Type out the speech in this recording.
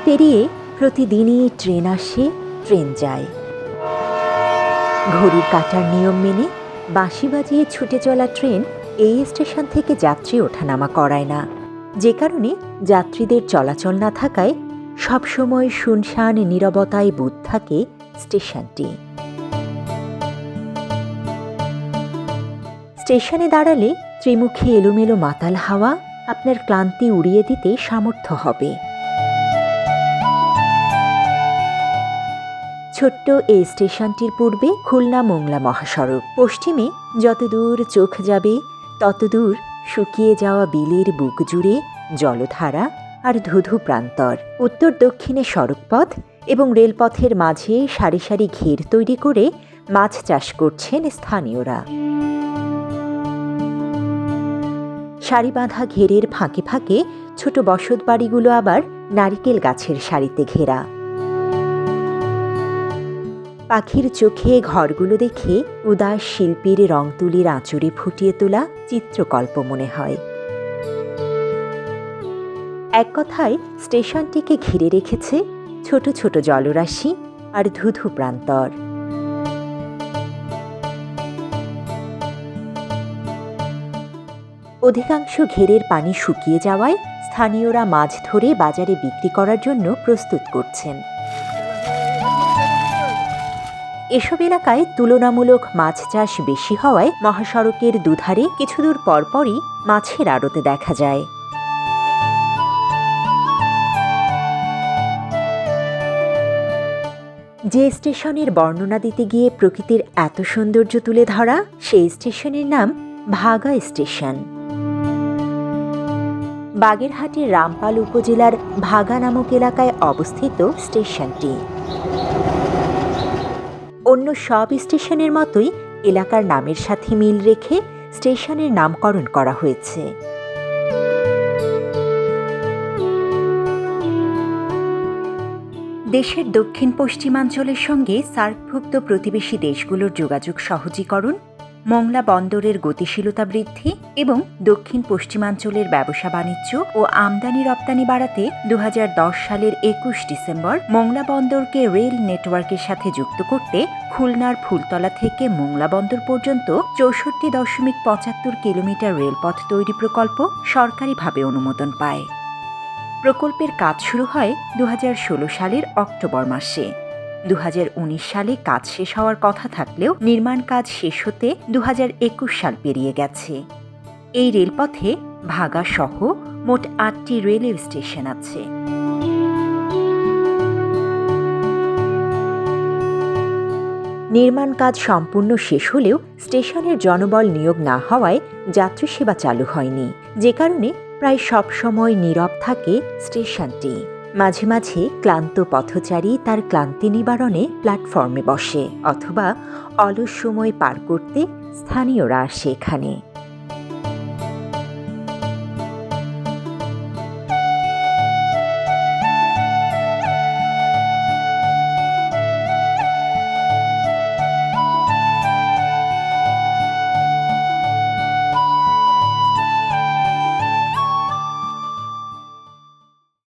পেরিয়ে প্রতিদিনই ট্রেন আসে, ট্রেন যায়। ঘড়ির কাঁটার নিয়ম মেনে বাঁশি বাজিয়ে ছুটে চলা ট্রেন এই স্টেশন থেকে যাত্রী ওঠানামা করায় না, যে কারণে যাত্রীদের চলাচল না থাকায় সবসময় শুনশান নীরবতায় বুঁদ থাকে স্টেশনটি। স্টেশনে দাঁড়ালে ত্রিমুখী এলোমেলো মাতাল হাওয়া আপনার ক্লান্তি উড়িয়ে দিতে সামর্থ্য হবে। ছোট্ট এই স্টেশনটির পূর্বে খুলনা মোংলা মহাসড়ক, পশ্চিমে যতদূর চোখ যাবে ততদূর শুকিয়ে যাওয়া বিলের বুক জুড়ে জলধারা আর ধুধু প্রান্তর, উত্তর দক্ষিণে সড়কপথ এবং রেলপথের মাঝে সারি সারি ঘের তৈরি করে মাছ চাষ করছেন স্থানীয়রা। সারি বাঁধা ঘেরের ফাঁকে ফাঁকে ছোট বসত বাড়িগুলো আবার নারিকেল গাছের সারিতে ঘেরা। পাখির চোখে ঘরগুলো দেখে উদাস শিল্পীর রং তুলির আঁচড়ে ফুটিয়ে তোলা চিত্রকল্প মনে হয়। এক কথায় স্টেশনটিকে ঘিরে রেখেছে ছোট ছোট জলরাশি আর ধুধু প্রান্তর। অধিকাংশ ঘেরের পানি শুকিয়ে যাওয়ায় স্থানীয়রা মাছ ধরে বাজারে বিক্রি করার জন্য প্রস্তুত করছেন। এসব এলাকায় তুলনামূলক মাছ চাষ বেশি হওয়ায় মহাসড়কের দুধারে কিছু দূর পরপরই মাছের আড়তে দেখা যায়। যে স্টেশনের বর্ণনা দিতে গিয়ে প্রকৃতির এত সৌন্দর্য তুলে ধরা, সেই স্টেশনের নাম ভাগা স্টেশন। বাগেরহাটের রামপাল উপজেলার ভাগা নামক এলাকায় অবস্থিত স্টেশনটি। অন্য সব স্টেশনের মতোই এলাকার নামের সাথে মিল রেখে স্টেশনের নামকরণ করা হয়েছে। দেশের দক্ষিণ পশ্চিমাঞ্চলের সঙ্গে সার্কভুক্ত প্রতিবেশী দেশগুলোর যোগাযোগ সহজীকরণ, মোংলা বন্দরের গতিশীলতা বৃদ্ধি এবং দক্ষিণ পশ্চিমাঞ্চলের ব্যবসা বাণিজ্য ও আমদানি রপ্তানি বাড়াতে 2010 সালের 21 ডিসেম্বর মোংলা বন্দরকে রেল নেটওয়ার্কের সাথে যুক্ত করতে খুলনার ফুলতলা থেকে মোংলা বন্দর পর্যন্ত 64.75 কিলোমিটার রেলপথ তৈরি প্রকল্প সরকারিভাবে অনুমোদন পায়। প্রকল্পের কাজ শুরু হয় 2016 সালের অক্টোবর মাসে। 2019 সালে কাজ শেষ হওয়ার কথা থাকলেও নির্মাণ কাজ শেষ হতে 2021 সাল পেরিয়ে গেছে। এই রেলপথে ভাগা সহ মোট 8টি রেলওয়ে স্টেশন আছে। নির্মাণ কাজ সম্পূর্ণ শেষ হলেও স্টেশনের জনবল নিয়োগ না হওয়ায় যাত্রী সেবা চালু হয়নি, যে কারণে প্রায় সব সময় নীরব থাকে স্টেশনটি। মাঝে মাঝে ক্লান্ত পথচারী তার ক্লান্তি নিবারণে প্ল্যাটফর্মে বসে, অথবা অলস সময় পার করতে স্থানীয়রা আসে এখানে।